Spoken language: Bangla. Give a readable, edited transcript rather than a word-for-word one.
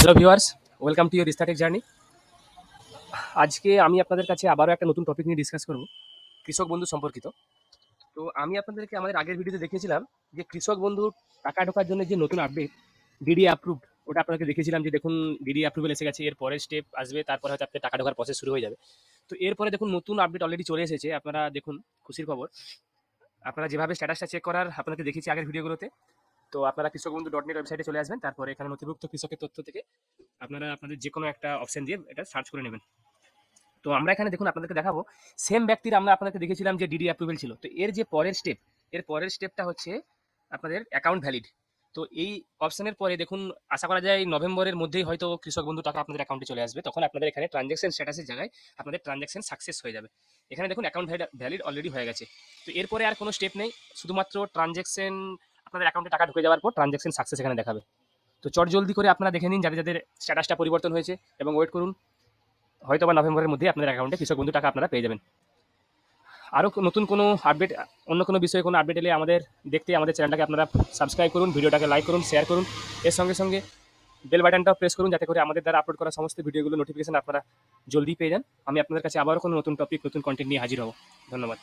Hello viewers, welcome to your static journey. আজকে আমি আপনাদের কাছে আবারও একটা নতুন টপিক নিয়ে ডিসকাস করব, কৃষক বন্ধু সম্পর্কিত। তো আমি আপনাদেরকে আমাদের আগের ভিডিওতে দেখিয়েছিলাম যে কৃষক বন্ধুর টাকা ঢোকার জন্য যে নতুন আপডেট ডিডি অ্যাপ্রুভড, ওটা আপনাকে দেখিয়েছিলাম যে দেখুন ডিডি অ্যাপ্রুভেল এসে গেছে, এর পরের স্টেপ আসবে, তারপরে হয়তো আপনার টাকা ঢোকার প্রসেস শুরু হয়ে যাবে। তো এরপরে দেখুন নতুন আপডেট অলরেডি চলে এসেছে, আপনারা দেখুন খুশির খবর। আপনারা যেভাবে স্ট্যাটাসটা চেক করার আপনাকে দেখিয়েছি আগের ভিডিওগুলোতে, তো আপনারা কৃষক বন্ধু .net ওয়েবসাইটে চলে আসবেন, তারপরে এখানে নথিভুক্ত কৃষকের তথ্য থেকে আপনারা আপনাদের যে কোনো একটা অপশন দিয়ে এটা সার্চ করে নেবেন। তো আমরা এখানে দেখুন আপনাদেরকে দেখাবো সেম ব্যক্তির আমরা আপনাদেরকে দেখেছিলাম যে ডিডি অ্যাপ্রুভেল ছিল। তো এর যে পরের স্টেপ, এর পরের স্টেপটা হচ্ছে আপনাদের অ্যাকাউন্ট ভ্যালিড। তো এই অপশনের পরে দেখুন আশা করা যায় নভেম্বরের মধ্যেই হয়তো কৃষক বন্ধু টাকা আপনাদের অ্যাকাউন্টে চলে আসবে। তখন আপনাদের এখানে ট্রানজ্যাকশন স্ট্যাটাসের জায়গায় আপনাদের ট্রানজ্যাকশন সাকসেস হয়ে যাবে। এখানে দেখুন অ্যাকাউন্ট ভ্যালিড অলরেডি হয়ে গেছে। তো এরপরে আর কোনো স্টেপ নেই, শুধুমাত্র ট্রানজ্যাকশন আপনাদের অ্যাকাউন্টে টাকা ঢুকে যাওয়ার পর ট্রানজ্যাকশন সাকসেস এখানে দেখাবে। তো চট জলদি করে আপনারা দেখে নিন যাদের যাদের স্ট্যাটাসটা পরিবর্তন হয়েছে, এবং ওয়েট করুন, হয়তো বা নভেম্বরের মধ্যে আপনাদের অ্যাকাউন্টে কৃষক বন্ধু টাকা আপনারা পেয়ে যাবেন। আরও নতুন কোনো আপডেট, অন্য কোনো বিষয়ে কোনো আপডেট এলে আমাদের দেখতে আমাদের চ্যানেলটাকে আপনারা সাবস্ক্রাইব করুন, ভিডিওটাকে লাইক করুন, শেয়ার করুন। এর সঙ্গে সঙ্গে বেল বাটনটাও প্রেস করুন, যাতে করে আমাদের দ্বারা আপলোড করা সমস্ত ভিডিওগুলো নোটিফিকেশন আপনারা জলদি পেয়ে যান। আমি আপনাদের কাছে আবারও কোনো নতুন টপিক, নতুন কন্টেন্ট নিয়ে হাজির হব। ধন্যবাদ।